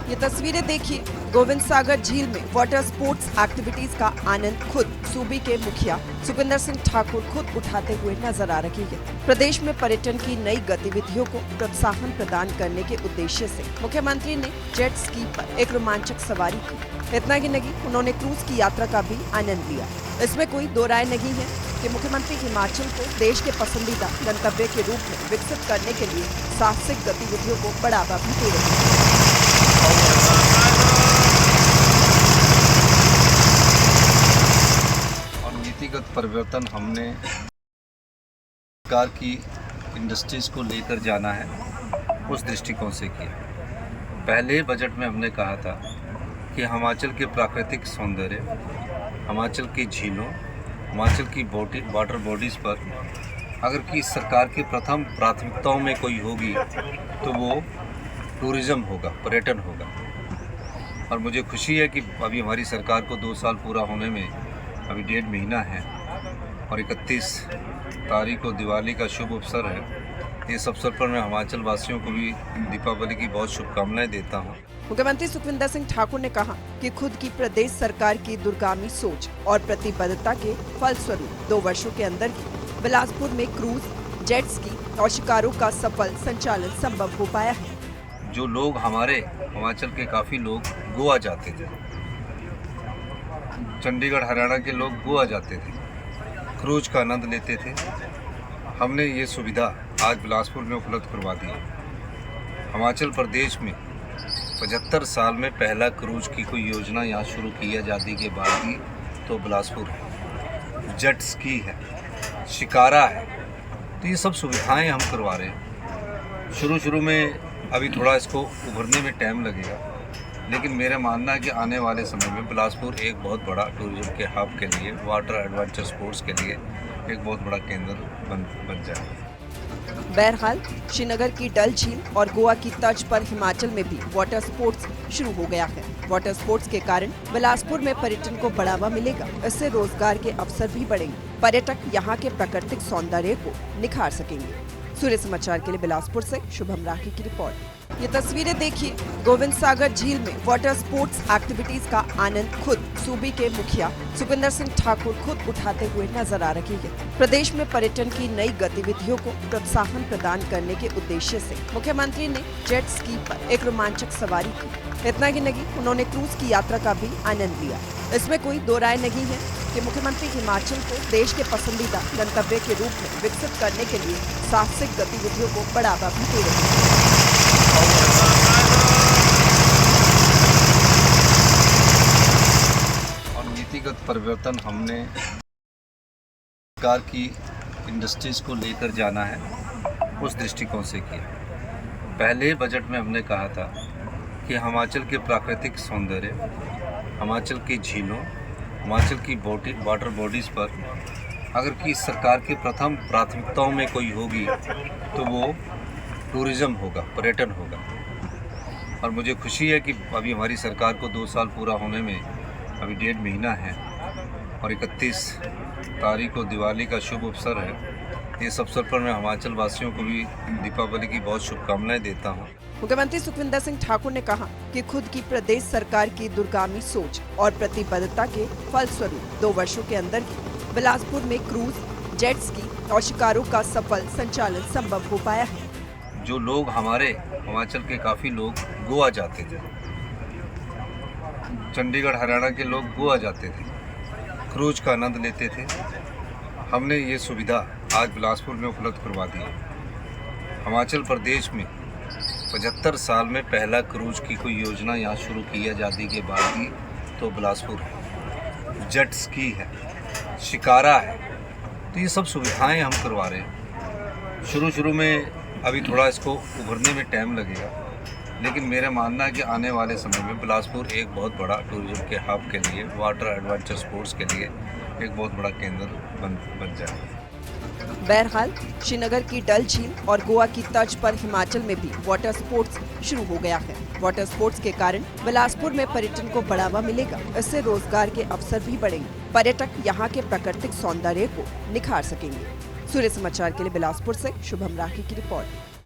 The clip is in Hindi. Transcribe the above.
ये तस्वीरें देखिए, गोविंद सागर झील में वाटर स्पोर्ट्स एक्टिविटीज का आनंद खुद सूबे के मुखिया सुखविंदर सिंह ठाकुर खुद उठाते हुए नजर आ रही है। प्रदेश में पर्यटन की नई गतिविधियों को प्रोत्साहन प्रदान करने के उद्देश्य से मुख्यमंत्री ने जेट स्की पर एक रोमांचक सवारी की। इतना ही नहीं, उन्होंने क्रूज की यात्रा का भी आनंद लिया। इसमें कोई दो राय नहीं है कि मुख्यमंत्री हिमाचल को देश के पसंदीदा गंतव्य के रूप में विकसित करने के लिए साहसिक गतिविधियों को बढ़ावा भी दे रहे हैं। और नीतिगत परिवर्तन हमने सरकार की इंडस्ट्रीज को लेकर जाना है, उस दृष्टिकोण से किया। पहले बजट में हमने कहा था कि हिमाचल के प्राकृतिक सौंदर्य, हिमाचल की झीलों, हिमाचल की वाटर बॉडीज़ पर अगर कि सरकार की प्रथम प्राथमिकताओं में कोई होगी तो वो टूरिज़्म होगा, पर्यटन होगा। और मुझे खुशी है कि अभी हमारी सरकार को 2 साल पूरा होने में अभी 1.5 महीना है और 31 तारीख को दिवाली का शुभ अवसर है। इस अवसर पर मैं हिमाचल वासियों को भी दीपावली की बहुत शुभकामनाएं देता हूं। मुख्यमंत्री सुखविंदर सिंह ठाकुर ने कहा कि खुद की प्रदेश सरकार की दूरगामी सोच और प्रतिबद्धता के फलस्वरूप 2 वर्षों के अंदर ही बिलासपुर में क्रूज, जेट स्की और शिकारों का सफल संचालन संभव हो पाया है। जो लोग हमारे हिमाचल के काफ़ी लोग गोवा जाते थे, चंडीगढ़ हरियाणा के लोग गोवा जाते थे, क्रूज का आनंद लेते थे, हमने ये सुविधा आज बिलासपुर में उपलब्ध करवा दी है। हिमाचल प्रदेश में 75 साल में पहला क्रूज की कोई योजना यहाँ शुरू की आज़ादी के बाद ही तो बिलासपुर है। जेट स्की है, शिकारा है, तो ये सब सुविधाएं हम करवा रहे हैं। शुरू में अभी थोड़ा इसको उभरने में टाइम लगेगा, लेकिन मेरा मानना है कि आने वाले समय में बिलासपुर एक बहुत बड़ा टूरिज्म के हब के लिए, वाटर एडवेंचर स्पोर्ट्स के लिए एक बहुत बड़ा केंद्र बन जाएगा। बहरहाल श्रीनगर की डल झील और गोवा की तर्ज पर हिमाचल में भी वाटर स्पोर्ट्स शुरू हो गया है। वाटर स्पोर्ट्स के कारण बिलासपुर में पर्यटन को बढ़ावा मिलेगा। इससे रोजगार के अवसर भी बढ़ेंगे। पर्यटक यहाँ के प्राकृतिक सौंदर्य को निखार सकेंगे। सूर्य समाचार के लिए बिलासपुर से शुभम राही की रिपोर्ट। ये तस्वीरें देखिए, गोविंद सागर झील में वाटर स्पोर्ट्स एक्टिविटीज का आनंद खुद सूबे के मुखिया सुखविंदर सिंह ठाकुर खुद उठाते हुए नजर आ रही है। प्रदेश में पर्यटन की नई गतिविधियों को प्रोत्साहन प्रदान करने के उद्देश्य से मुख्यमंत्री ने जेट स्की पर एक रोमांचक सवारी की। इतना ही नहीं, उन्होंने क्रूज की यात्रा का भी आनंद लिया। इसमें कोई दो राय नहीं है कि मुख्यमंत्री हिमाचल को देश के पसंदीदा गंतव्य के रूप में विकसित करने के लिए साहसिक गतिविधियों को बढ़ावा भी दे रहे हैं। और नीतिगत परिवर्तन हमने सरकार की इंडस्ट्रीज को लेकर जाना है, उस दृष्टिकोण से किया। पहले बजट में हमने कहा था कि हिमाचल के प्राकृतिक सौंदर्य, हिमाचल की झीलों, हिमाचल की वाटर बॉडीज़ पर अगर कि सरकार की प्रथम प्राथमिकताओं में कोई होगी तो वो टूरिज़्म होगा, पर्यटन होगा। और मुझे खुशी है कि अभी हमारी सरकार को 2 साल पूरा होने में अभी 1.5 महीना है और 31 तारीख को दिवाली का शुभ अवसर है। इस अवसर पर मैं हिमाचल वासियों को भी दीपावली की बहुत शुभकामनाएं देता हूं। मुख्यमंत्री सुखविंदर सिंह ठाकुर ने कहा कि खुद की प्रदेश सरकार की दूरगामी सोच और प्रतिबद्धता के फलस्वरूप 2 वर्षों के अंदर ही बिलासपुर में क्रूज, जेट स्की और शिकारों का सफल संचालन संभव हो पाया है। जो लोग हमारे हिमाचल के काफ़ी लोग गोवा जाते थे, चंडीगढ़ हरियाणा के लोग गोवा जाते थे, क्रूज का आनंद लेते थे, हमने ये सुविधा आज बिलासपुर में उपलब्ध करवा दी है। हिमाचल प्रदेश में 75 साल में पहला क्रूज की कोई योजना यहाँ शुरू की आज़ादी के बाद ही तो बिलासपुर है। जेट स्की है, शिकारा है, तो ये सब सुविधाएं हम करवा रहे हैं। शुरू में अभी थोड़ा इसको उभरने में टाइम लगेगा, लेकिन मेरा मानना है कि आने वाले समय में बिलासपुर एक बहुत बड़ा टूरिज्म के हब के लिए, वाटर एडवेंचर स्पोर्ट्स के लिए एक बहुत बड़ा केंद्र बन जाएगा। बहरहाल श्रीनगर की डल झील और गोवा की तर्ज पर हिमाचल में भी वाटर स्पोर्ट्स शुरू हो गया है। वाटर स्पोर्ट्स के कारण बिलासपुर में पर्यटन को बढ़ावा मिलेगा। इससे रोजगार के अवसर भी बढ़ेंगे। पर्यटक यहाँ के प्राकृतिक सौंदर्य को निखार सकेंगे। सूर्य समाचार के लिए बिलासपुर से शुभम राही की रिपोर्ट।